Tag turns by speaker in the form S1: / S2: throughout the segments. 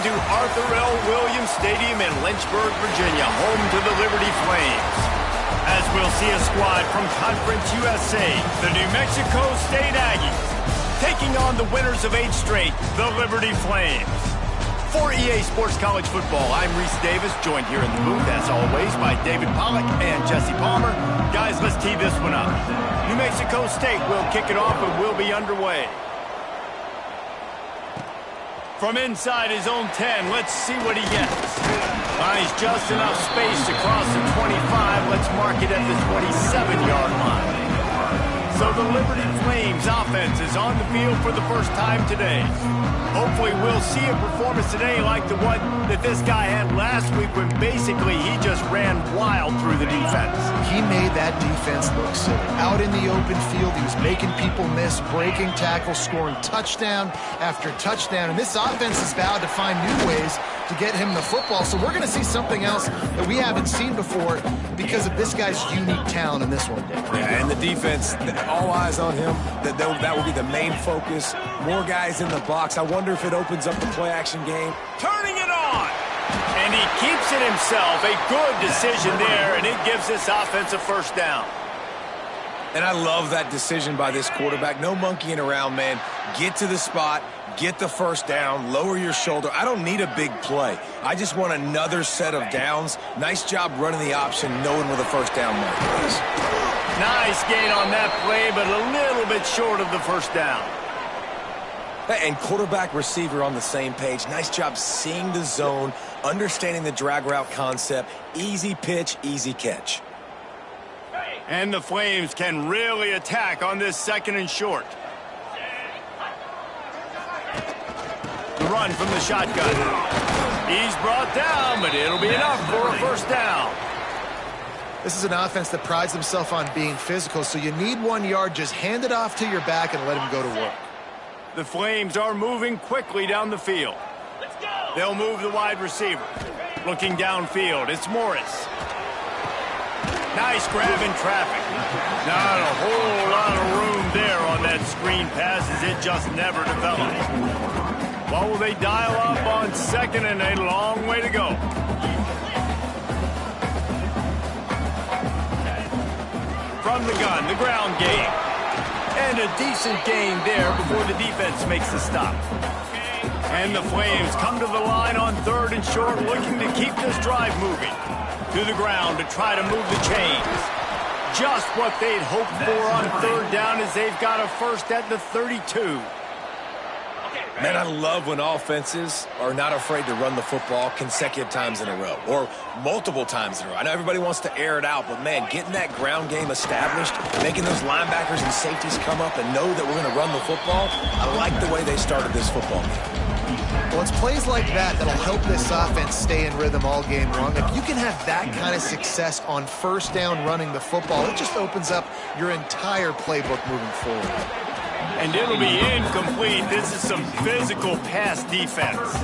S1: into Arthur L. Williams Stadium in Lynchburg, Virginia, home to the Liberty Flames. As we'll see a squad from Conference USA, the New Mexico State Aggies, taking on the winners of 8 straight, the Liberty Flames. For EA Sports College Football, I'm Reese Davis, joined here in the booth, as always, by David Pollack and Jesse Palmer. Guys, let's tee this one up. New Mexico State will kick it off and will be underway. From inside his own 10, let's see what he gets. Finds just enough space to cross the 25. Let's mark it at the 27-yard line. So the Liberty Flames offense is on the field for the first time today. Hopefully we'll see a performance today like the one that this guy had last week when basically he just ran wild through the defense.
S2: He made that defense look silly. Out in the open field, he was making people miss, breaking tackles, scoring touchdown after touchdown. And this offense has vowed to find new ways to get him the football. So we're going to see something else that we haven't seen before because of this guy's unique talent in this one.
S3: Yeah, and the defense, all eyes on him. That will be the main focus. More guys in the box. I wonder if it opens up the play-action game.
S1: Turning it on! And he keeps it himself. A good decision there, and it gives this offense a first down.
S3: And I love that decision by this quarterback. No monkeying around, man. Get to the spot, get the first down, lower your shoulder. I don't need a big play. I just want another set of downs. Nice job running the option, knowing where the first down mark is.
S1: Nice gain on that play, but a little bit short of the first down.
S3: And quarterback receiver on the same page. Nice job seeing the zone, understanding the drag route concept. Easy pitch, easy catch.
S1: And the Flames can really attack on this second and short. The run from the shotgun. He's brought down, but it'll be enough for a first down.
S2: This is an offense that prides himself on being physical, so you need 1 yard. Just hand it off to your back and let him go to work.
S1: The Flames are moving quickly down the field. They'll move the wide receiver. Looking downfield, it's Morris. Nice grab in traffic. Not a whole lot of room there on that screen pass as it just never developed. What will they dial up on second and a long way to go? From the gun, the ground game. And a decent gain there before the defense makes the stop. And the Flames come to the line on third and short, looking to keep this drive moving. To the ground to try to move the chains. Just what they'd hoped for on third down as they've got a first at the 32.
S3: Man, I love when offenses are not afraid to run the football consecutive times in a row or multiple times in a row. I know everybody wants to air it out, but, man, getting that ground game established, making those linebackers and safeties come up and know that we're going to run the football, I like the way they started this football game.
S2: Well, it's plays like that that'll help this offense stay in rhythm all game long. If you can have that kind of success on first down running the football, it just opens up your entire playbook moving forward.
S1: And it'll be incomplete. This is some physical pass defense.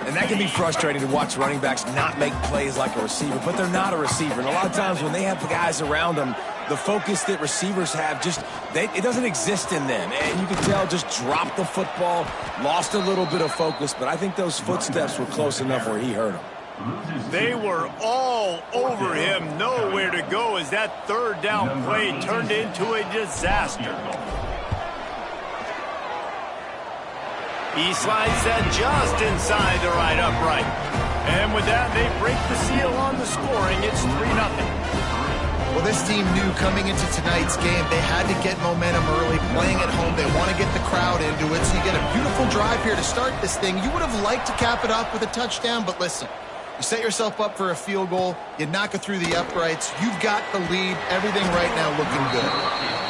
S3: And that can be frustrating to watch running backs not make plays like a receiver, but they're not a receiver. And a lot of times when they have the guys around them, the focus that receivers have it doesn't exist in them. And you can tell just dropped the football, lost a little bit of focus, but I think those footsteps were close enough where he hurt him.
S1: They were all over him, nowhere to go as that third down play turned into a disaster. He slides that just inside the right upright. And with that, they break the seal on the scoring. It's 3-0.
S2: Well, this team knew coming into tonight's game they had to get momentum early, playing at home. They want to get the crowd into it, so you get a beautiful drive here to start this thing. You would have liked to cap it off with a touchdown, but listen, you set yourself up for a field goal, you knock it through the uprights, you've got the lead, everything right now looking good.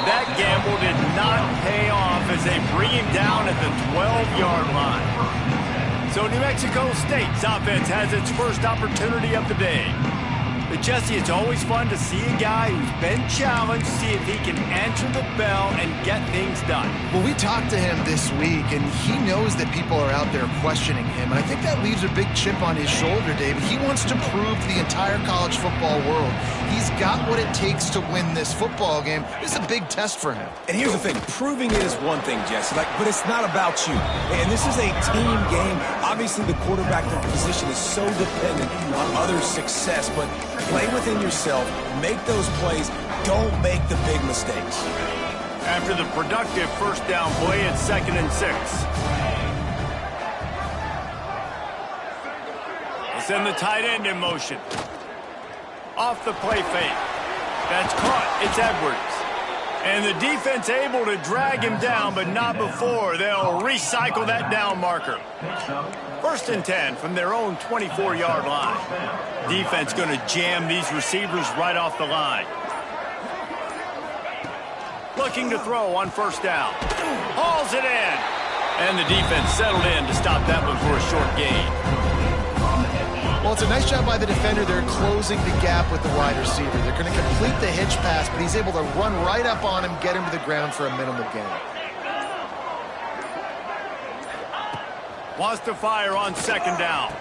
S1: That gamble did not pay off as they bring him down at the 12-yard line. So New Mexico State's offense has its first opportunity of the day. Jesse, it's always fun to see a guy who's been challenged, see if he can answer the bell and get things done.
S2: Well, we talked to him this week, and he knows that people are out there questioning him. And I think that leaves a big chip on his shoulder, David. He wants to prove to the entire college football world he's got what it takes to win this football game. This is a big test for him.
S3: And here's the thing. Proving it is one thing, Jesse, but it's not about you. And this is a team game. Obviously, the quarterback position is so dependent on others' success, but play within yourself, make those plays, don't make the big mistakes.
S1: After the productive first down play, it's 2nd and 6. We'll send the tight end in motion. Off the play fake. That's caught. It's Edwards. And the defense able to drag him down, but not before. They'll recycle that down marker. 1st and 10 from their own 24-yard line. Defense going to jam these receivers right off the line. Looking to throw on 1st down. Hauls it in. And the defense settled in to stop that one for a short gain.
S2: Well, it's a nice job by the defender. They're closing the gap with the wide receiver. They're going to complete the hitch pass, but he's able to run right up on him, get him to the ground for a minimal gain.
S1: Wants to fire on 2nd down.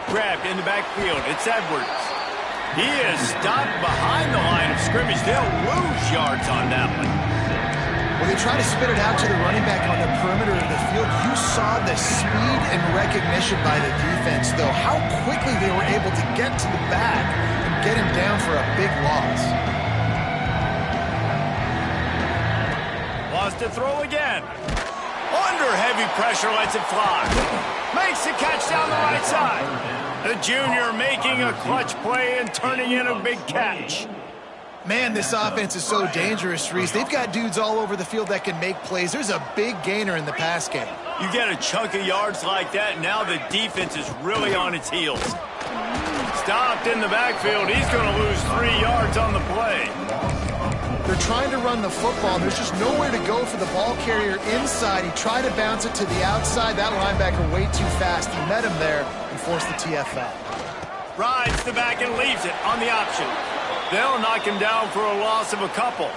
S1: Grabbed in the backfield. It's Edwards. He is stopped behind the line of scrimmage. They'll lose yards on that one.
S2: When they try to spit it out to the running back on the perimeter of the field, you saw the speed and recognition by the defense, though. How quickly they were able to get to the back and get him down for a big loss.
S1: Wants to throw again. Under heavy pressure, lets it fly. Makes the catch down the right side. The junior making a clutch play and turning in a big catch.
S2: Man, this offense is so dangerous, Reese. They've got dudes all over the field that can make plays. There's a big gainer in the pass game.
S1: You get a chunk of yards like that, now the defense is really on its heels. Stopped in the backfield. He's going to lose 3 yards on the play.
S2: They're trying to run the football, and there's just nowhere to go for the ball carrier inside. He tried to bounce it to the outside. That linebacker way too fast. He met him there and forced the TFL.
S1: Rides the back and leaves it on the option. They'll knock him down for a loss of a couple.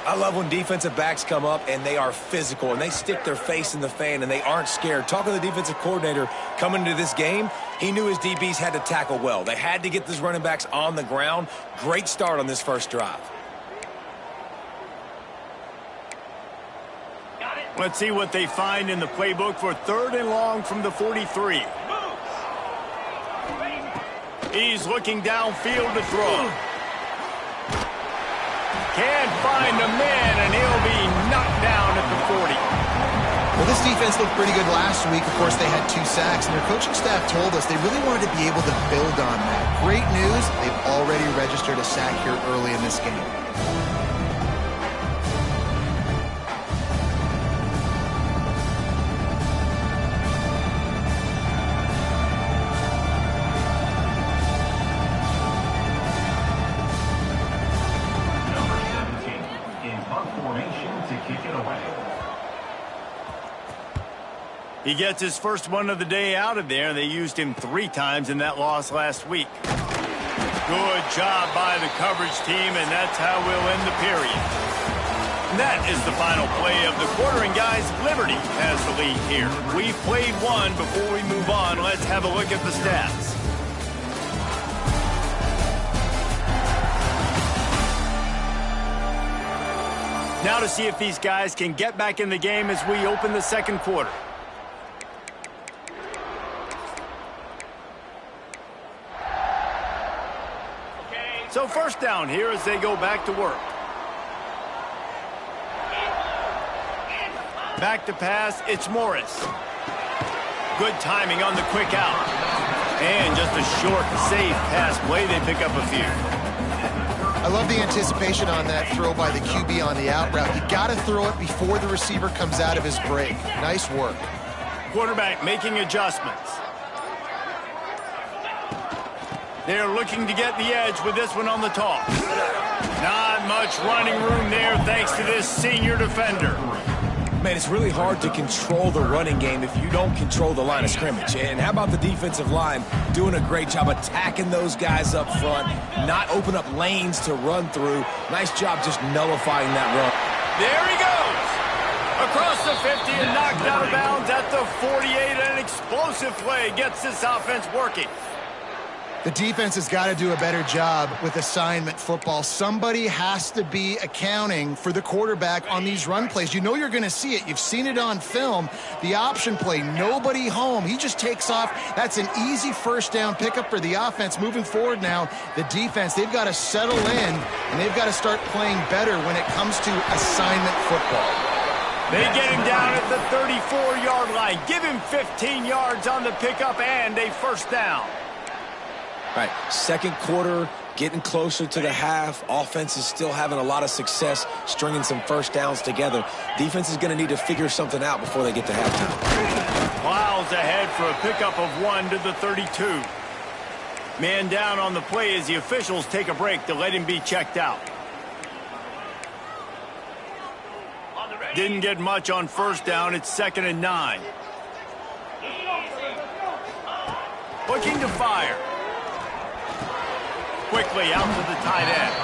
S3: I love when defensive backs come up and they are physical and they stick their face in the fan and they aren't scared. Talking to the defensive coordinator coming into this game, he knew his DBs had to tackle well. They had to get these running backs on the ground. Great start on this first drive.
S1: Let's see what they find in the playbook for 3rd and long from the 43. He's looking downfield to throw. Can't find a man, and he'll be knocked down at the 40.
S2: Well, this defense looked pretty good last week. Of course, they had 2 sacks, and their coaching staff told us they really wanted to be able to build on that. Great news, they've already registered a sack here early in this game.
S1: He gets his first one of the day out of there. They used him 3 times in that loss last week. Good job by the coverage team, and that's how we'll end the period. And that is the final play of the quarter, and guys, Liberty has the lead here. We've played one. Before we move on, let's have a look at the stats. Now to see if these guys can get back in the game as we open the second quarter. So first down here as they go back to work. Back to pass, it's Morris. Good timing on the quick out. And just a short, safe pass play. They pick up a few.
S2: I love the anticipation on that throw by the QB on the out route. You got to throw it before the receiver comes out of his break. Nice work.
S1: Quarterback making adjustments. They're looking to get the edge with this one on the toss. Not much running room there thanks to this senior defender.
S3: Man, it's really hard to control the running game if you don't control the line of scrimmage. And how about the defensive line doing a great job attacking those guys up front, not open up lanes to run through. Nice job just nullifying that run.
S1: There he goes. Across the 50 and knocked out of bounds at the 48. An explosive play gets this offense working.
S2: The defense has got to do a better job with assignment football. Somebody has to be accounting for the quarterback on these run plays. You know you're going to see it. You've seen it on film. The option play, nobody home. He just takes off. That's an easy first down pickup for the offense. Moving forward now, the defense, they've got to settle in, and they've got to start playing better when it comes to assignment football.
S1: They get him down at the 34-yard line. Give him 15 yards on the pickup and a first down.
S3: Right, second quarter, getting closer to the half. Offense is still having a lot of success stringing some first downs together. Defense is going to need to figure something out before they get to halftime.
S1: Miles ahead for a pickup of 1 to the 32. Man down on the play as the officials take a break to let him be checked out. Didn't get much on first down. It's 2nd and 9. Looking to fire. Quickly out to the tight end.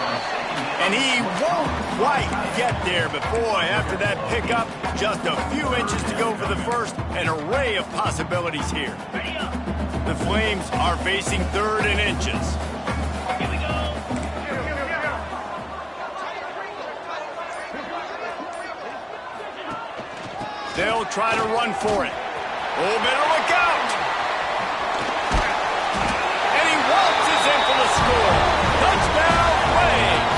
S1: And he won't quite get there, but boy, after that pickup, just a few inches to go for the first. An array of possibilities here. The Flames are facing 3rd and inches. Here we go. They'll try to run for it. Oh, better look out. And he waltzes in for the score. Touchdown, Flames.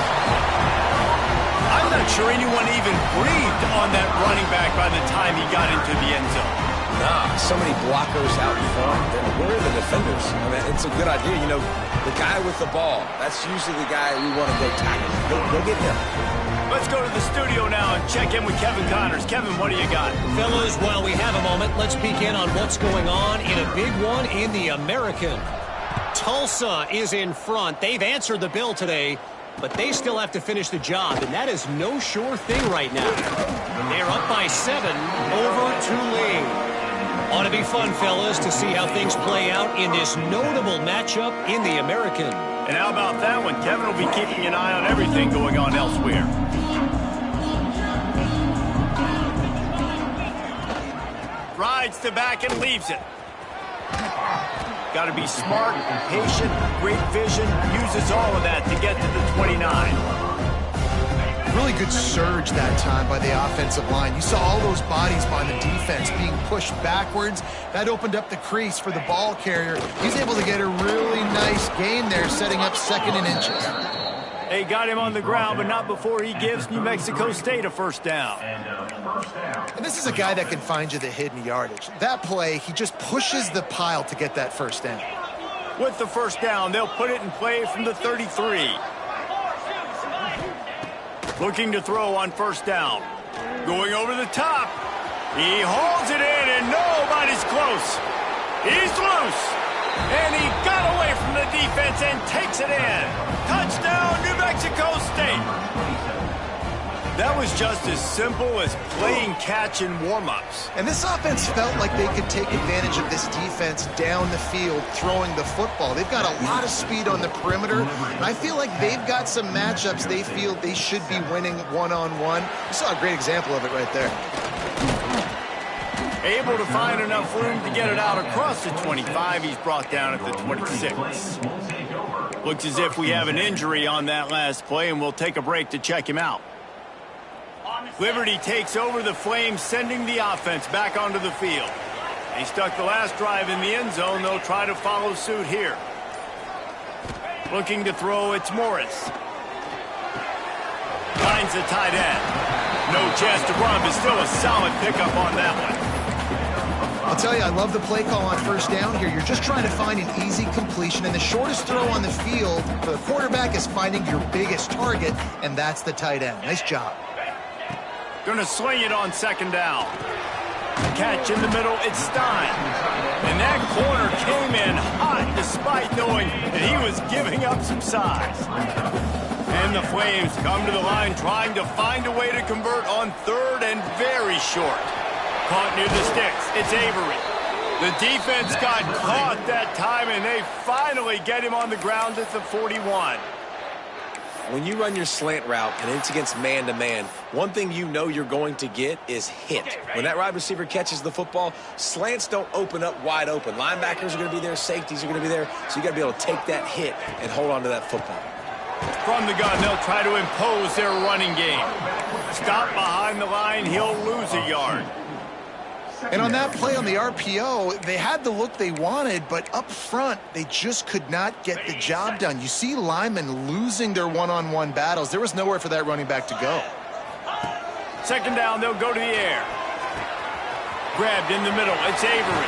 S1: I'm not sure anyone even breathed on that running back by the time he got into the end zone.
S3: Nah, so many blockers out in front. Where are the defenders? I mean, it's a good idea. You know, the guy with the ball, that's usually the guy we want to go tackle. Go get him.
S1: Let's go to the studio now and check in with Kevin Connors. Kevin, what do you got?
S4: Fellas, while we have a moment, let's peek in on what's going on in a big one in the American. Tulsa is in front. They've answered the bell today, but they still have to finish the job, and that is no sure thing right now. They're up by 7 over Tulane. Ought to be fun, fellas, to see how things play out in this notable matchup in the American.
S1: And how about that one? Kevin will be keeping an eye on everything going on elsewhere. Rides the back and leaves it. Got to be smart, patient, great vision. Uses all of that to get to the 29.
S2: Really good surge that time by the offensive line. You saw all those bodies by the defense being pushed backwards. That opened up the crease for the ball carrier. He's able to get a really nice gain there, setting up 2nd and inches.
S1: They got him on the ground, but not before he gives New Mexico State a first down.
S2: And this is a guy that can find you the hidden yardage. That play, he just pushes the pile to get that first down.
S1: With the first down, they'll put it in play from the 33. Looking to throw on first down. Going over the top. He hauls it in, and nobody's close. He's loose. And he got away from the defense and takes it in. Touchdown, New Mexico State. That was just as simple as playing catch in warm-ups.
S2: And this offense felt like they could take advantage of this defense down the field throwing the football. They've got a lot of speed on the perimeter, and I feel like they've got some matchups they feel they should be winning one-on-one. You saw a great example of it right there.
S1: Able to find enough room to get it out across the 25. He's brought down at the 26. Looks as if we have an injury on that last play, and we'll take a break to check him out. Liberty takes over the Flames, sending the offense back onto the field. They stuck the last drive in the end zone. They'll try to follow suit here. Looking to throw, it's Morris. Finds the tight end. No chance to run, but still a solid pickup on that one.
S2: I'll tell you, I love the play call on first down here. You're just trying to find an easy completion, and the shortest throw on the field for the quarterback is finding your biggest target, and that's the tight end. Nice job.
S1: Going to sling it on second down. Catch in the middle, it's Stein. And that corner came in hot despite knowing that he was giving up some size. And the Flames come to the line trying to find a way to convert on third and very short. Caught near the sticks. It's Avery. The defense got caught that time, and they finally get him on the ground at the 41.
S3: When you run your slant route and it's against man-to-man, one thing you know you're going to get is hit. When that wide receiver catches the football, slants don't open up wide open. Linebackers are going to be there, safeties are going to be there, so you got to be able to take that hit and hold on to that football.
S1: From the gun, they'll try to impose their running game. Stop behind the line, he'll lose a yard.
S2: And on that play on the RPO, they had the look they wanted, but up front, they just could not get the job done. You see linemen losing their one-on-one battles. There was nowhere for that running back to go.
S1: Second down, they'll go to the air. Grabbed in the middle, it's Avery.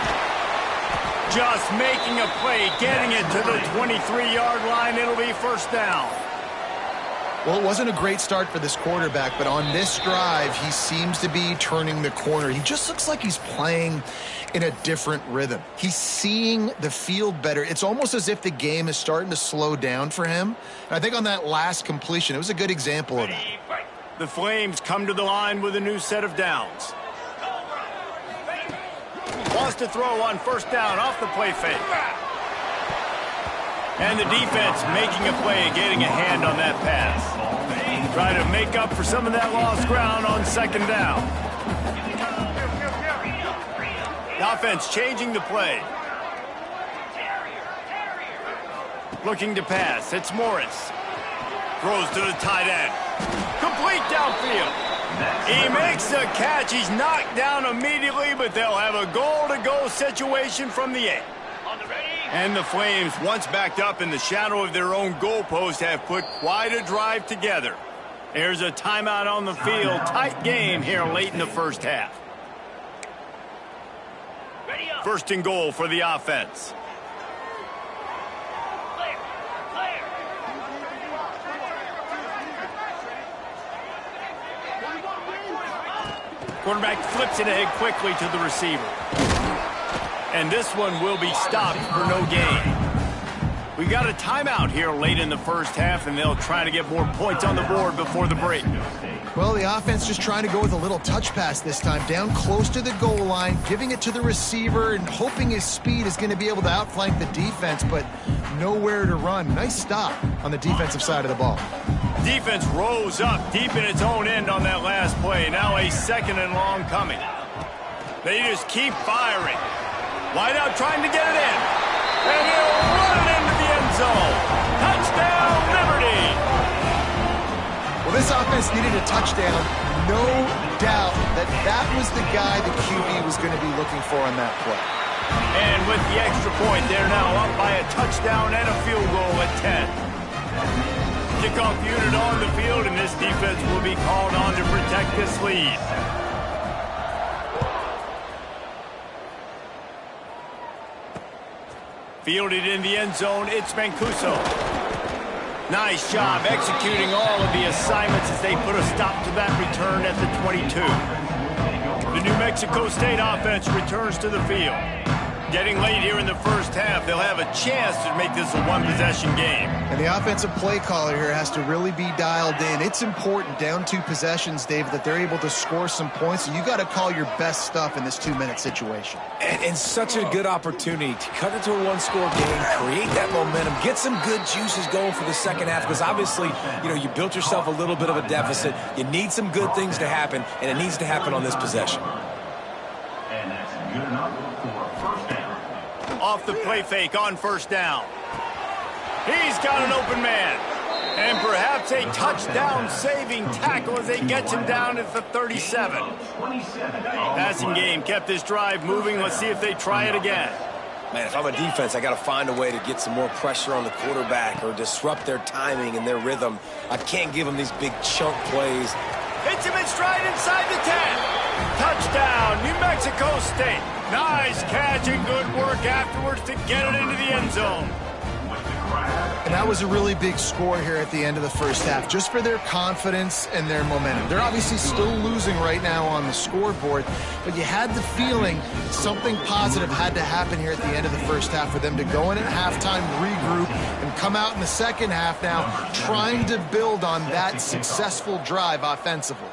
S1: Just making a play, getting it to the 23-yard line. It'll be first down.
S2: Well, it wasn't a great start for this quarterback, but on this drive, he seems to be turning the corner. He just looks like he's playing in a different rhythm. He's seeing the field better. It's almost as if the game is starting to slow down for him. And I think on that last completion, it was a good example of that.
S1: The Flames come to the line with a new set of downs. Wants to throw on first down off the play fake. And the defense making a play, getting a hand on that pass. Try to make up for some of that lost ground on second down. The offense changing the play. Looking to pass. It's Morris. Throws to the tight end. Complete downfield. He makes the catch. He's knocked down immediately, but they'll have a goal-to-go situation from the 8. And the Flames, once backed up in the shadow of their own goalpost, have put quite a drive together. There's a timeout on the field. Tight game here late in the first half. First and goal for the offense. Quarterback flips it ahead quickly to the receiver. And this one will be stopped for no gain. We got a timeout here late in the first half, and they'll try to get more points on the board before the break.
S2: Well, the offense just trying to go with a little touch pass this time, down close to the goal line, giving it to the receiver and hoping his speed is going to be able to outflank the defense, but nowhere to run. Nice stop on the defensive side of the ball.
S1: Defense rose up deep in its own end on that last play. Now a second and long coming. They just keep firing. Wideout trying to get it in. And he'll run it into the end zone. Touchdown, Liberty!
S2: Well, this offense needed a touchdown. No doubt that that was the guy the QB was going to be looking for on that play.
S1: And with the extra point, they're now up by a touchdown and a field goal at 10. Kickoff unit on the field, and this defense will be called on to protect this lead. Fielded in the end zone, it's Mancuso. Nice job executing all of the assignments as they put a stop to that return at the 22. The New Mexico State offense returns to the field. Getting late here in the first half, they'll have a chance to make this a one-possession game.
S2: And the offensive play caller here has to really be dialed in. It's important, down 2 possessions, David, that they're able to score some points. So you got to call your best stuff in this 2-minute situation.
S3: And such a good opportunity to cut it to a one-score game, create that momentum, get some good juices going for the second half, because obviously, you know, you built yourself a little bit of a deficit. You need some good things to happen, and it needs to happen on this possession.
S5: And that's good enough for first down.
S1: Off the play fake on first down. He's got an open man. And perhaps a touchdown-saving tackle as they get him down at the 37. Passing game kept this drive moving. Let's see if they try it again.
S3: Man, if I'm a defense, I got to find a way to get some more pressure on the quarterback or disrupt their timing and their rhythm. I can't give them these big chunk plays.
S1: Hits him in stride inside the 10. Touchdown, New Mexico State. Nice catch and good work afterwards to get it into the end zone.
S2: And that was a really big score here at the end of the first half, just for their confidence and their momentum. They're obviously still losing right now on the scoreboard, but you had the feeling something positive had to happen here at the end of the first half for them to go in at halftime, regroup, and come out in the second half now trying to build on that successful drive offensively.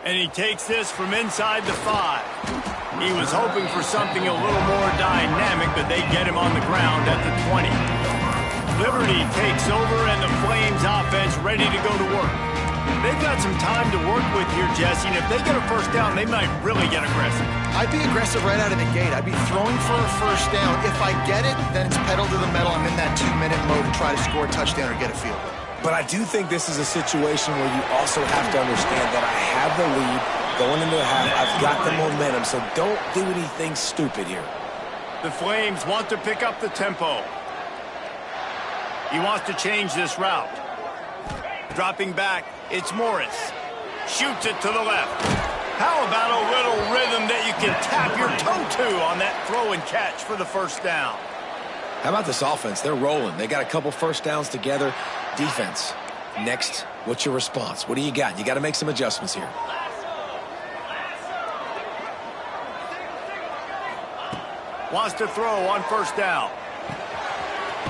S1: And he takes this from inside the 5. He was hoping for something a little more dynamic, but they get him on the ground at the 20. Liberty takes over, and the Flames offense ready to go to work. They've got some time to work with here, Jesse, and if they get a first down, they might really get aggressive.
S2: I'd be aggressive right out of the gate. I'd be throwing for a first down. If I get it, then it's pedal to the metal. I'm in that 2-minute mode to try to score a touchdown or get a field goal.
S3: But I do think this is a situation where you also have to understand that I have the lead going into the half. I've got the momentum, so don't do anything stupid here.
S1: The Flames want to pick up the tempo. He wants to change this route. Dropping back, it's Morris. Shoots it to the left. How about a little rhythm that you can tap your toe to on that throw and catch for the first down?
S3: How about this offense? They're rolling. They got a couple first downs together. Defense, next, what's your response? What do you got? You got to make some adjustments here.
S1: Wants to throw on first down.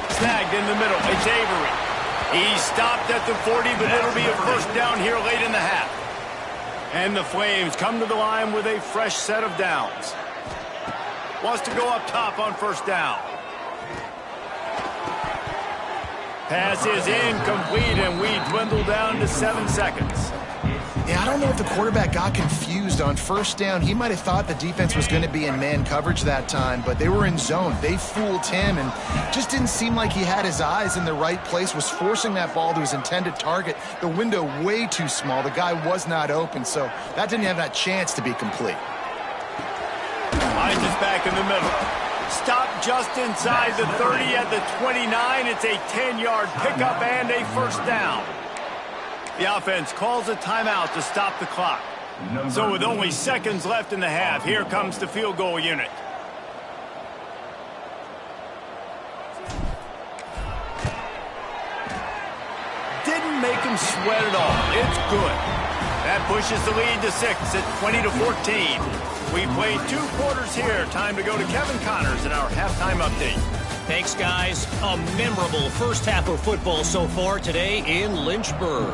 S1: Snagged in the middle. It's Avery. He stopped at the 40, but it'll be a first down here late in the half. And the Flames come to the line with a fresh set of downs. Wants to go up top on first down. Pass is incomplete, and we dwindle down to 7 seconds.
S2: Yeah, I don't know if the quarterback got confused on first down. He might have thought the defense was going to be in man coverage that time, but they were in zone. They fooled him and just didn't seem like he had his eyes in the right place, was forcing that ball to his intended target. The window way too small. The guy was not open, so that didn't have that chance to be complete.
S1: Hines is back in the middle. Stop just inside the 30 at the 29. It's a 10-yard pickup and a first down. The offense calls a timeout to stop the clock. So with only seconds left in the half, here comes the field goal unit. Didn't make him sweat at all. It's good. That pushes the lead to 6 at 20-14. We played 2 quarters here. Time to go to Kevin Connors in our halftime update.
S4: Thanks, guys. A memorable first half of football so far today in Lynchburg.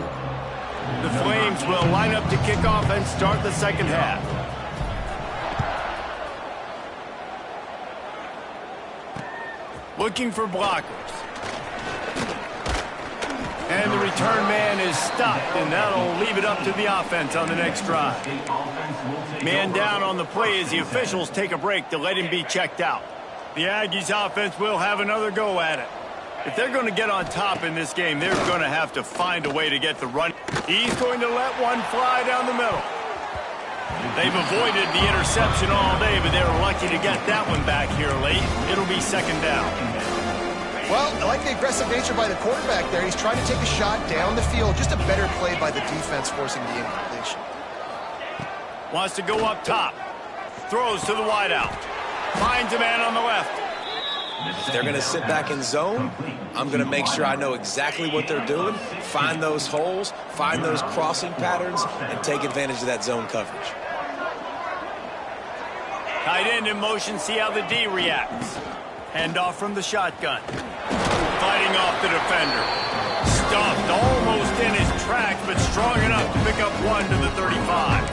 S1: The Flames will line up to kick off and start the second half. Looking for blockers. And the return man is stopped, and that'll leave it up to the offense on the next drive. Man down on the play as the officials take a break to let him be checked out. The Aggies offense will have another go at it. If they're going to get on top in this game, they're going to have to find a way to get the run. He's going to let one fly down the middle. They've avoided the interception all day, but they were lucky to get that one back here late. It'll be second down.
S2: Well, I like the aggressive nature by the quarterback there. He's trying to take a shot down the field. Just a better play by the defense forcing the incompletion.
S1: Wants to go up top. Throws to the wideout. Finds a man on the left.
S3: If they're going to sit back in zone, I'm going to make sure I know exactly what they're doing, find those holes, find those crossing patterns, and take advantage of that zone coverage.
S1: Tight end in motion, see how the D reacts. Hand off from the shotgun. Fighting off the defender. Stuffed almost in his tracks, but strong enough to pick up one to the 35.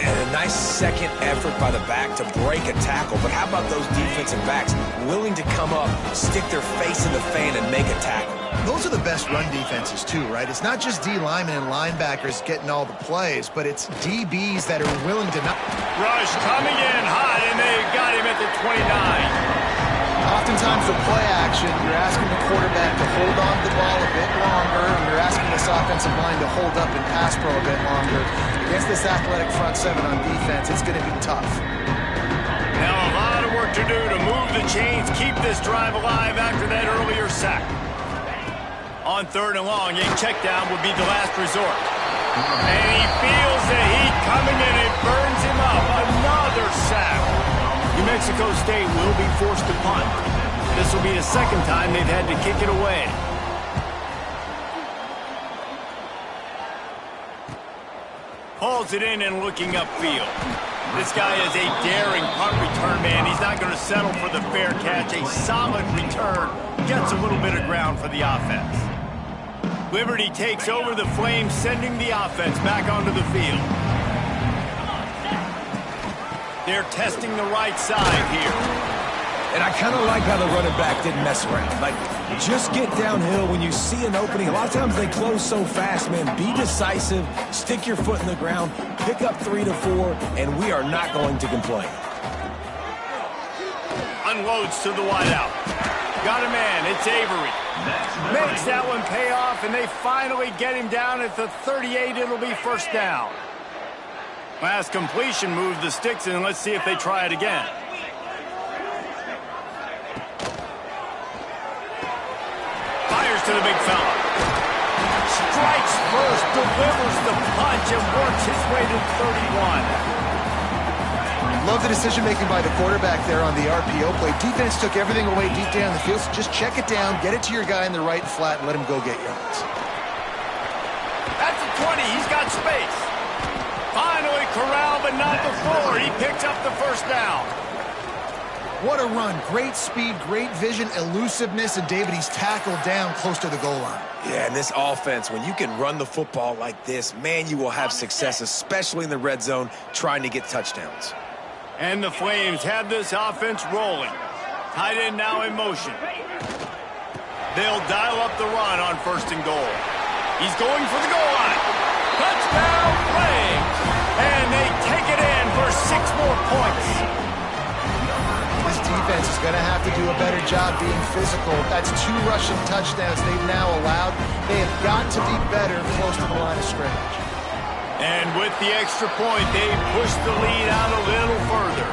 S3: And a nice second effort by the back to break a tackle. But how about those defensive backs willing to come up, stick their face in the fan, and make a tackle?
S2: Those are the best run defenses, too, right? It's not just D linemen and linebackers getting all the plays, but it's DBs that are willing to not...
S1: Rush coming in hot, and they got him at the 29.
S2: Oftentimes with play action, you're asking the quarterback to hold on to the ball a bit longer, and you're asking this offensive line to hold up and pass pro a bit longer. Against this athletic front seven on defense, it's going to be tough.
S1: Now a lot of work to do to move the chains, keep this drive alive after that earlier sack. On 3rd and long, a check down would be the last resort. And he feels the heat coming in. It burns him up. Another sack. New Mexico State will be forced to punt. The this will be the second time they've had to kick it away. Hauls it in and looking upfield. This guy is a daring punt return man. He's not going to settle for the fair catch. A solid return. Gets a little bit of ground for the offense. Liberty takes over the Flames, sending the offense back onto the field. They're testing the right side here.
S3: And I kind of like how the running back didn't mess around. Like, just get downhill when you see an opening. A lot of times they close so fast, man. Be decisive, stick your foot in the ground, pick up 3 to 4, and we are not going to complain.
S1: Unloads to the wideout. Got a man, it's Avery. Makes that one pay off, and they finally get him down at the 38. It'll be first down. Last completion moved the sticks, and let's see if they try it again. Fires to the big fella. Strikes first, delivers the punch, and works his way to 31.
S2: Love the decision-making by the quarterback there on the RPO play. Defense took everything away deep down the field, so just check it down, get it to your guy in the right flat, and let him go get yards.
S1: At the 20, he's got space. Finally corralled, but not before. He picks up the first down.
S2: What a run. Great speed, great vision, elusiveness, and David, he's tackled down close to the goal line.
S3: Yeah, and this offense, when you can run the football like this, man, you will have success, especially in the red zone, trying to get touchdowns.
S1: And the Flames have this offense rolling. Tight end now in motion. They'll dial up the run on first and goal. He's going for the goal line. Touchdown, Flames! And they take it in for 6 more points.
S2: This defense is going to have to do a better job being physical. That's 2 rushing touchdowns they've now allowed. They have got to be better close to the line of scrimmage.
S1: And with the extra point, they push the lead out a little further.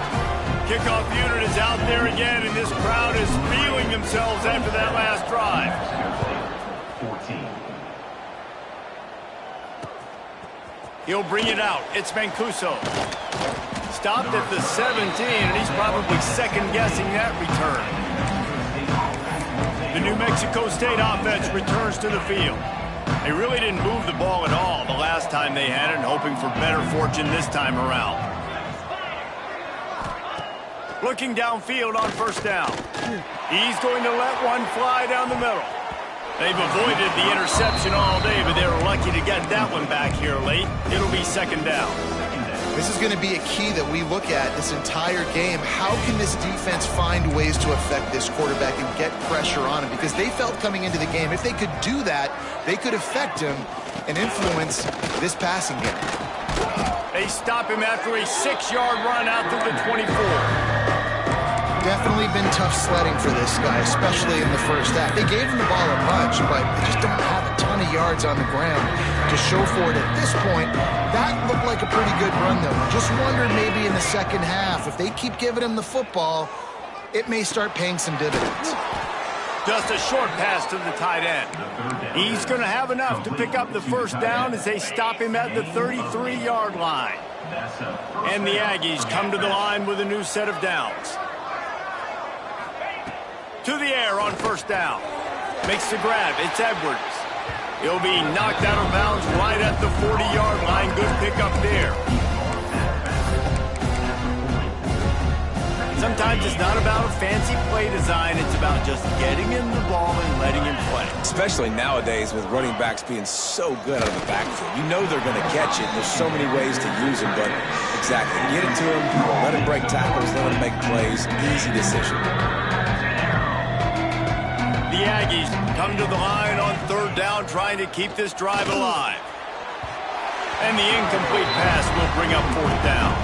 S1: Kickoff unit is out there again, and this crowd is feeling themselves after that last drive.
S5: 14.
S1: He'll bring it out. It's Mancuso. Stopped at the 17, and he's probably second-guessing that return. The New Mexico State offense returns to the field. They really didn't move the ball at all the last time they had it, and hoping for better fortune this time around. Looking downfield on first down. He's going to let one fly down the middle. They've avoided the interception all day, but they were lucky to get that one back here late. It'll be second down.
S2: This is going to be a key that we look at this entire game. How can this defense find ways to affect this quarterback and get pressure on him? Because they felt coming into the game, if they could do that, they could affect him and influence this passing game.
S1: They stop him after a 6-yard run out to the 24.
S2: Definitely been tough sledding for this guy, especially in the first half. They gave him the ball a bunch, but they just don't have a ton of yards on the ground to show for it at this point. That looked like a pretty good run, though. Just wondered maybe in the second half, if they keep giving him the football, it may start paying some dividends.
S1: Just a short pass to the tight end. He's going to have enough to pick up the first down as they stop him at the 33-yard line. And the Aggies come to the line with a new set of downs. To the air on first down. Makes the grab. It's Edwards. He'll be knocked out of bounds right at the 40-yard line. Good pickup there. Sometimes it's not about a fancy play design. It's about just getting him the ball and letting him play.
S3: Especially nowadays with running backs being so good out of the backfield. You know they're going to catch it. There's so many ways to use them, but exactly. Get it to him, let him break tackles, let him make plays. Easy decision.
S1: The Aggies come to the line on third down, trying to keep this drive alive. And the incomplete pass will bring up fourth down.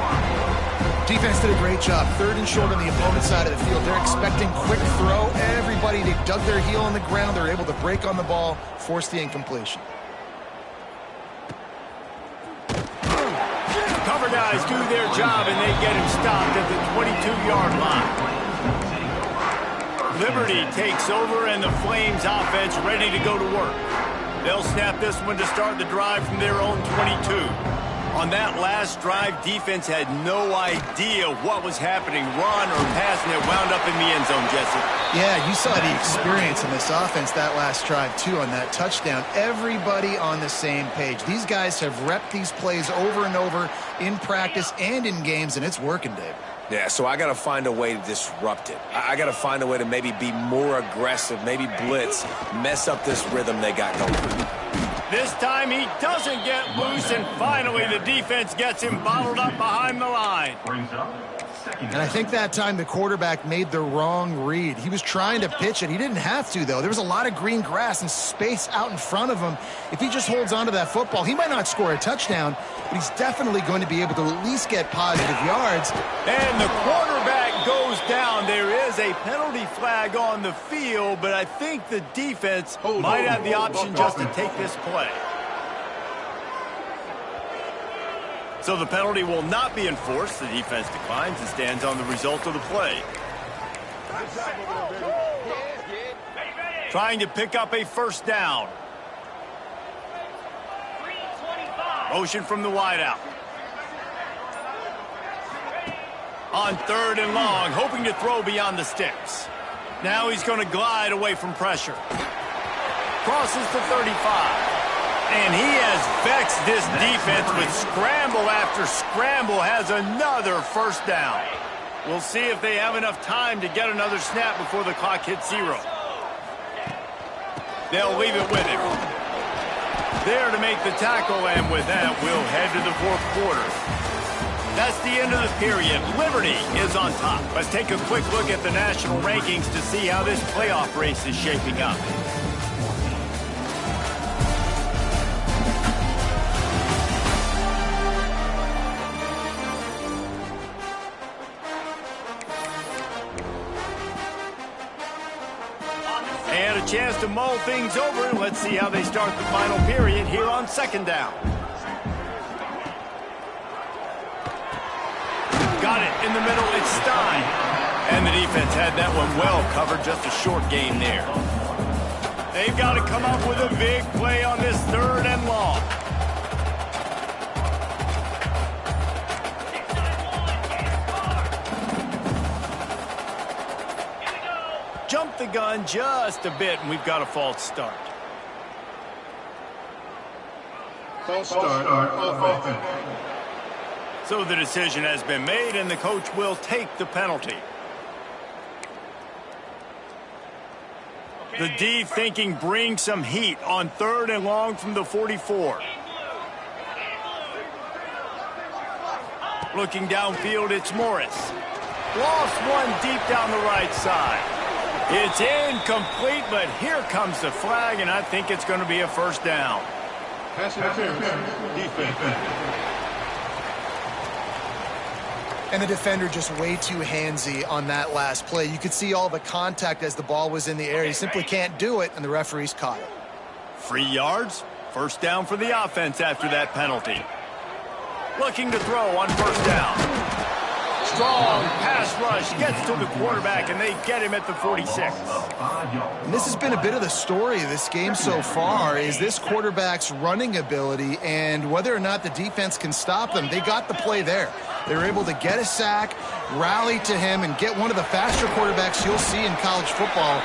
S2: Defense did a great job. 3rd and short on the opponent's side of the field. They're expecting quick throw. Everybody, they dug their heel on the ground. They're able to break on the ball, force the incompletion.
S1: Cover guys do their job, and they get him stopped at the 22-yard line. Liberty takes over, and the Flames offense ready to go to work. They'll snap this one to start the drive from their own 22. On On that last drive, defense had no idea what was happening. Run or pass, and it wound up in the end zone, Jesse.
S2: Yeah, you saw the experience in this offense that last drive, too, on that touchdown. Everybody on the same page. These guys have repped these plays over and over in practice and in games, and it's working, Dave.
S3: Yeah, so I got to find a way to disrupt it. I got to find a way to maybe be more aggressive, maybe blitz, mess up this rhythm they got going.
S1: This time he doesn't get loose, and finally the defense gets him bottled up behind the line.
S2: And I think that time the quarterback made the wrong read. He was trying to pitch it. He didn't have to, though. There was a lot of green grass and space out in front of him. If he just holds on to that football, he might not score a touchdown, but he's definitely going to be able to at least get positive yards.
S1: And the quarterback goes down. There is a penalty flag on the field, but I think the defense might have the option just to take this play. So the penalty will not be enforced. The defense declines and stands on the result of the play. Trying to pick up a first down. Motion from the wideout. On 3rd and long, hoping to throw beyond the sticks. Now he's going to glide away from pressure. Crosses the 35. And he has vexed this defense with scramble after scramble, has another first down. We'll see if they have enough time to get another snap before the clock hits 0. They'll leave it with him. There to make the tackle, and with that, we'll head to the 4th quarter. That's the end of the period. Liberty is on top. Let's take a quick look at the national rankings to see how this playoff race is shaping up. And a chance to mull things over. Let's see how they start the final period here on 2nd down. Got it in the middle. It's Stein. And the defense had that one well covered. Just a short gain there. They've got to come up with a big play on this 3rd and long. Jump the gun just a bit, and we've got a false start.
S5: False start of offense.
S1: So the decision has been made, and the coach will take the penalty. The D thinking bring some heat on 3rd and long from the 44. Looking downfield, it's Morris. Lost one deep down the right side. It's incomplete, but here comes the flag, and I think it's going to be a first down.
S5: Pass interference. Defense.
S2: And the defender just way too handsy on that last play. You could see all the contact as the ball was in the air. He simply can't do it, and the referees caught it.
S1: 3 yards. First down for the offense after that penalty. Looking to throw on first down. Strong pass rush gets to the quarterback, and they get him at the 46.
S2: And this has been a bit of the story of this game so far, is this quarterback's running ability and whether or not the defense can stop them. They got the play there. They were able to get a sack, rally to him, and get one of the faster quarterbacks you'll see in college football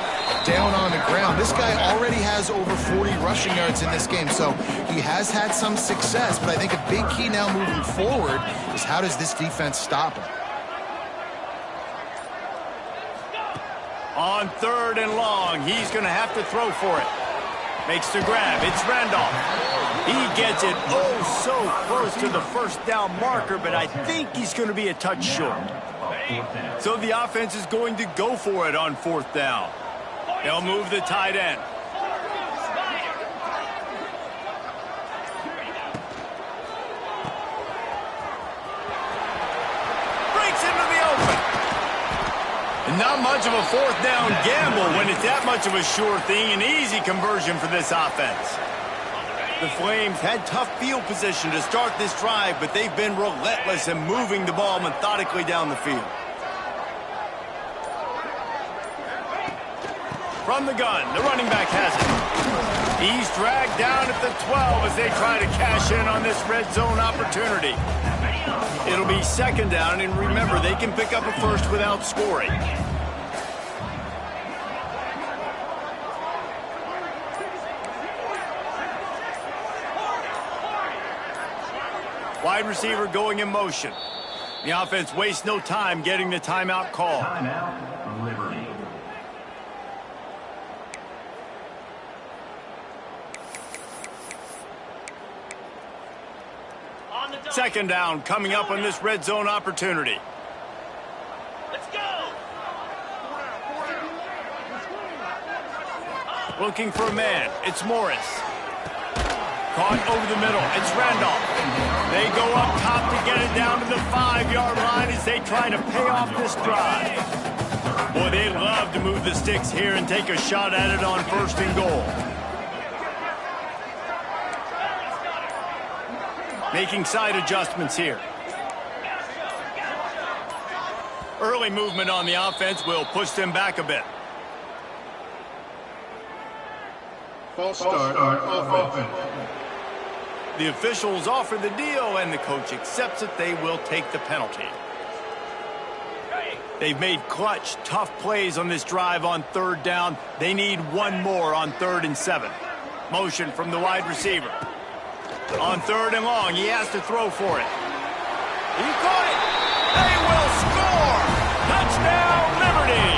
S2: down on the ground. This guy already has over 40 rushing yards in this game, so he has had some success, but I think a big key now moving forward is how does this defense stop him?
S1: On 3rd and long, he's going to have to throw for it. Makes the grab. It's Randolph. He gets it so close to the first down marker, but I think he's going to be a touch short. So the offense is going to go for it on 4th down. They'll move the tight end. Breaks into the open. Not much of a 4th down gamble when it's that much of a sure thing. An easy conversion for this offense. The Flames had tough field position to start this drive, but they've been relentless in moving the ball methodically down the field. From the gun, the running back has it. He's dragged down at the 12 as they try to cash in on this red zone opportunity. It'll be second down, and remember, they can pick up a first without scoring. Wide receiver going in motion. The offense wastes no time getting the timeout call.
S5: Timeout, Liberty.
S1: Second down coming up on this red zone opportunity.
S6: Let's go!
S1: Looking for a man. It's Morris. Caught over the middle. It's Randolph. They go up top to get it down to the 5-yard line as they try to pay off this drive. Boy, they love to move the sticks here and take a shot at it on first and goal. Making side adjustments here. Early movement on the offense will push them back a bit.
S7: False start offense.
S1: The officials offer the deal, and the coach accepts it. They will take the penalty. They've made clutch, tough plays on this drive on third down. They need one more on 3rd and 7. Motion from the wide receiver. On 3rd and long, he has to throw for it. He caught it. They will score. Touchdown, Liberty.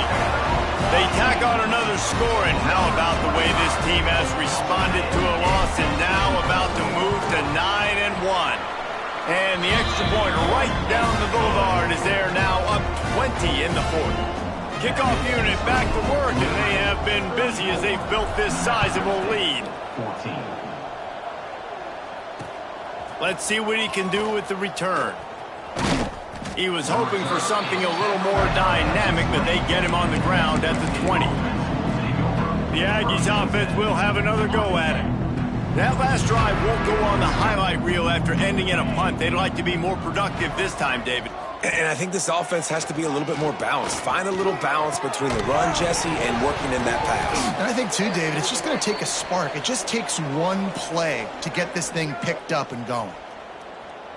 S1: They tack on another score, and how about the way this team has responded to a loss and now about to move to 9-1. And the extra point right down the boulevard as they're now up 20 in the 4th. Kickoff unit back to work, and they have been busy as they've built this sizable lead.
S5: 14.
S1: Let's see what he can do with the return. He was hoping for something a little more dynamic, but they get him on the ground at the 20. The Aggies offense will have another go at it. That last drive won't go on the highlight reel after ending in a punt. They'd like to be more productive this time, David.
S3: And I think this offense has to be a little bit more balanced. Find a little balance between the run, Jesse, and working in that pass.
S2: And I think, too, David, it's just going to take a spark. It just takes one play to get this thing picked up and going.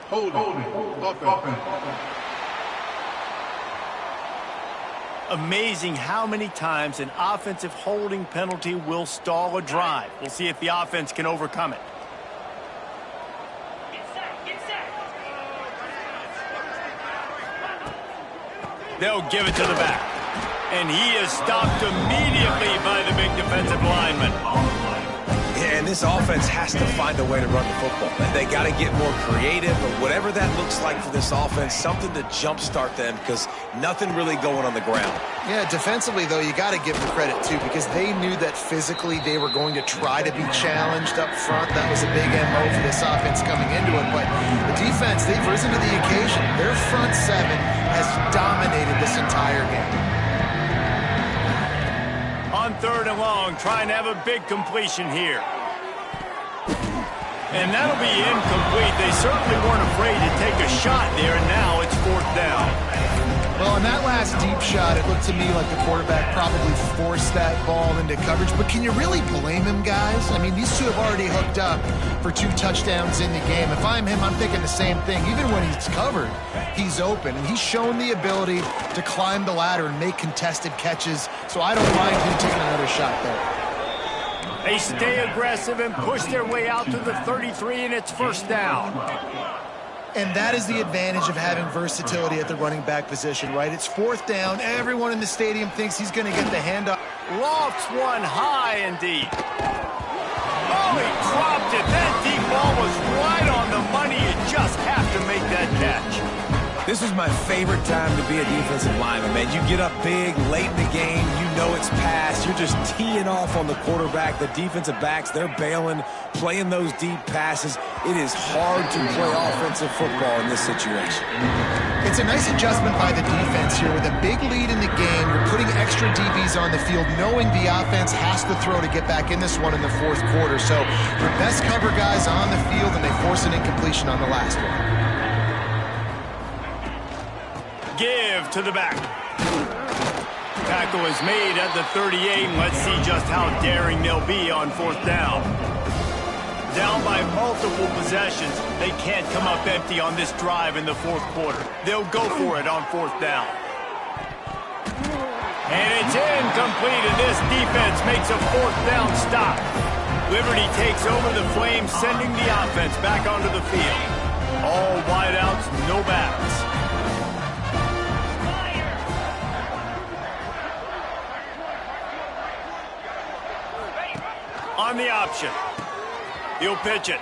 S7: Hold offense.
S1: Amazing how many times an offensive holding penalty will stall a drive. We'll see if the offense can overcome it. They'll give it to the back. And he is stopped immediately by the big defensive lineman.
S3: Yeah, and this offense has to find a way to run the football. They got to get more creative, but whatever that looks like for this offense, something to jumpstart them because nothing really going on the ground.
S2: Yeah, defensively, though, you got to give them credit, too, because they knew that physically they were going to try to be challenged up front. That was a big MO for this offense coming into it. But the defense, they've risen to the occasion. Their front 7 has dominated this entire game.
S1: On 3rd and long, trying to have a big completion here. And that'll be incomplete. They certainly weren't afraid to take a shot there, and now it's 4th down.
S2: Well, in that last deep shot, it looked to me like the quarterback probably forced that ball into coverage. But can you really blame him, guys? I mean, these two have already hooked up for 2 touchdowns in the game. If I'm him, I'm thinking the same thing. Even when he's covered, he's open. And he's shown the ability to climb the ladder and make contested catches. So I don't mind him taking another shot there.
S1: They stay aggressive and push their way out to the 33, and it's 1st down.
S2: And that is the advantage of having versatility at the running back position, right? It's 4th down. Everyone in the stadium thinks he's going to get the handoff.
S1: Lofts one high and deep. Oh, he dropped it. That deep ball was right on the money. You just have to make that catch.
S3: This is my favorite time to be a defensive lineman, man. You get up big, late in the game, you know it's past. You're just teeing off on the quarterback. The defensive backs, they're bailing, playing those deep passes. It is hard to play offensive football in this situation.
S2: It's a nice adjustment by the defense here. With a big lead in the game, you're putting extra DBs on the field, knowing the offense has to throw to get back in this one in the 4th quarter. So your best cover guys on the field, and they force an incompletion on the last one.
S1: Give to the back. Tackle is made at the 38, and let's see just how daring they'll be on fourth down. Down by multiple possessions, they can't come up empty on this drive in the fourth quarter. They'll go for it on fourth down. And it's incomplete, and this defense makes a fourth down stop. Liberty takes over the Flames, sending the offense back onto the field. All wideouts, no backs. On the option. He'll pitch it.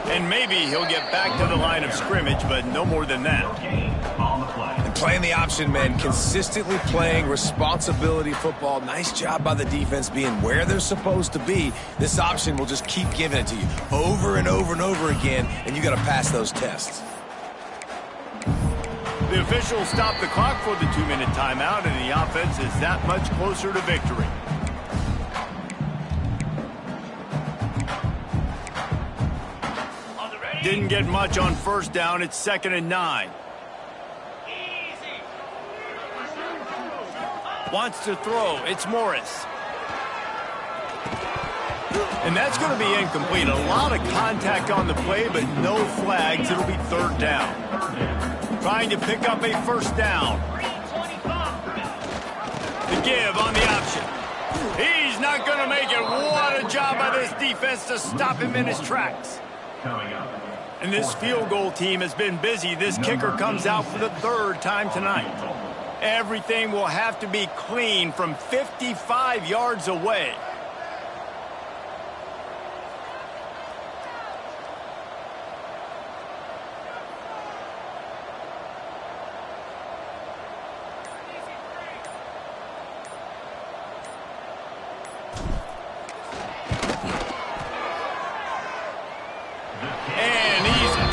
S1: And maybe he'll get back to the line of scrimmage, but no more than that.
S3: And playing the option, man, consistently playing responsibility football. Nice job by the defense being where they're supposed to be. This option will just keep giving it to you over and over and over again, and you got to pass those tests.
S1: The officials stop the clock for the 2-minute timeout, and the offense is that much closer to victory. Didn't get much on first down. It's 2nd and 9. Wants to throw. It's Morris. And that's going to be incomplete. A lot of contact on the play, but no flags. It'll be 3rd down. Trying to pick up a first down. The give on the option. He's not going to make it. What a job by this defense to stop him in his tracks.
S5: Coming up.
S1: And this field goal team has been busy. This kicker comes out for the 3rd time tonight. Everything will have to be clean from 55 yards away.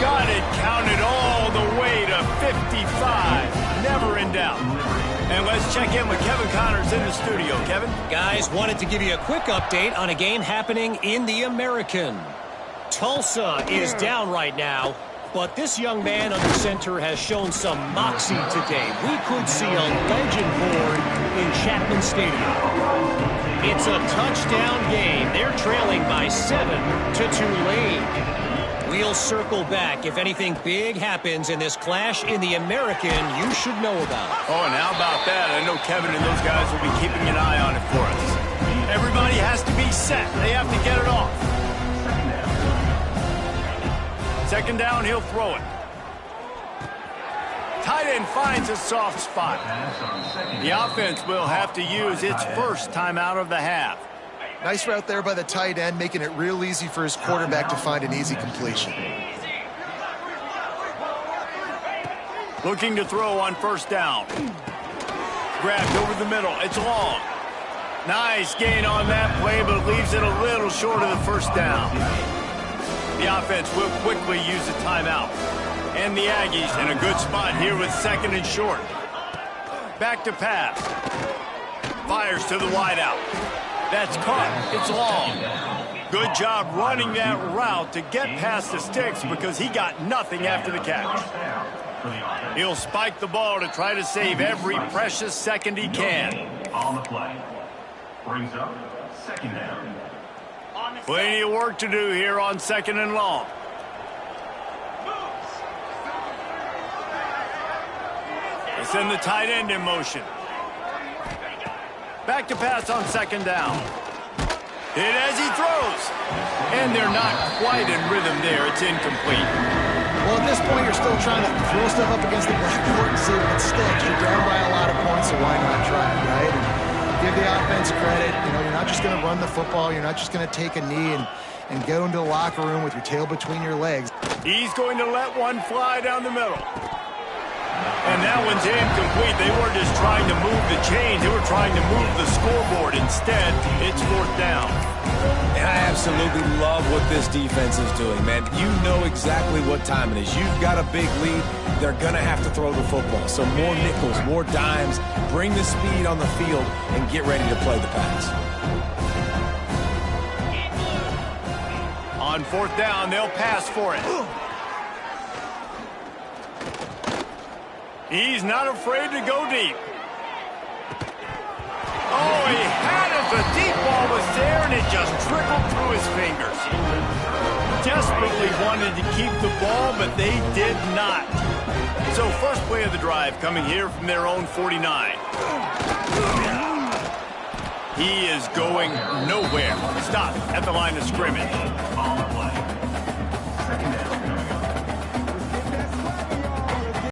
S1: Got it counted all the way to 55. Never in doubt. And let's check in with Kevin Connors in the studio. Kevin?
S4: Guys, wanted to give you a quick update on a game happening in the American. Tulsa is down right now, but this young man under center has shown some moxie today. We could see a legend born in Chapman Stadium. It's a touchdown game. They're trailing by 7 to Tulane. We'll circle back. If anything big happens in this clash in the American, you should know about.
S1: Oh, and how about that? I know Kevin and those guys will be keeping an eye on it for us. Everybody has to be set. They have to get it off. 2nd down, he'll throw it. Tight end finds a soft spot. The offense will have to use its first timeout of the half.
S2: Nice route there by the tight end, making it real easy for his quarterback to find an easy completion.
S1: Looking to throw on first down. Grabbed over the middle. It's long. Nice gain on that play, but leaves it a little short of the first down. The offense will quickly use a timeout. And the Aggies in a good spot here with 2nd and short. Back to pass. Fires to the wideout. That's caught. It's long. Good job running that route to get past the sticks because he got nothing after the catch. He'll spike the ball to try to save every precious second he can.
S5: On the play. Brings up 2nd down.
S1: Plenty of work to do here on 2nd and long. They send the tight end in motion. Back to pass on 2nd down. Hit as he throws. And they're not quite in rhythm there. It's incomplete.
S2: Well, at this point, you're still trying to throw stuff up against the blackboard and see if it sticks. You're down by a lot of points, so why not try it, right? And give the offense credit. You know, you're not just going to run the football. You're not just going to take a knee and go into the locker room with your tail between your legs.
S1: He's going to let one fly down the middle. And that one's incomplete. They weren't just trying to move the chains. They were trying to move the scoreboard. Instead, it's 4th down.
S3: And I absolutely love what this defense is doing, man. You know exactly what time it is. You've got a big lead. They're going to have to throw the football. So more nickels, more dimes. Bring the speed on the field and get ready to play the pass.
S1: On 4th down, they'll pass for it. He's not afraid to go deep. trickled through his fingers. Desperately wanted to keep the ball, but they did not. So first play of the drive coming here from their own 49. He is going nowhere. Stop at the line of scrimmage.
S5: On the play. Second down.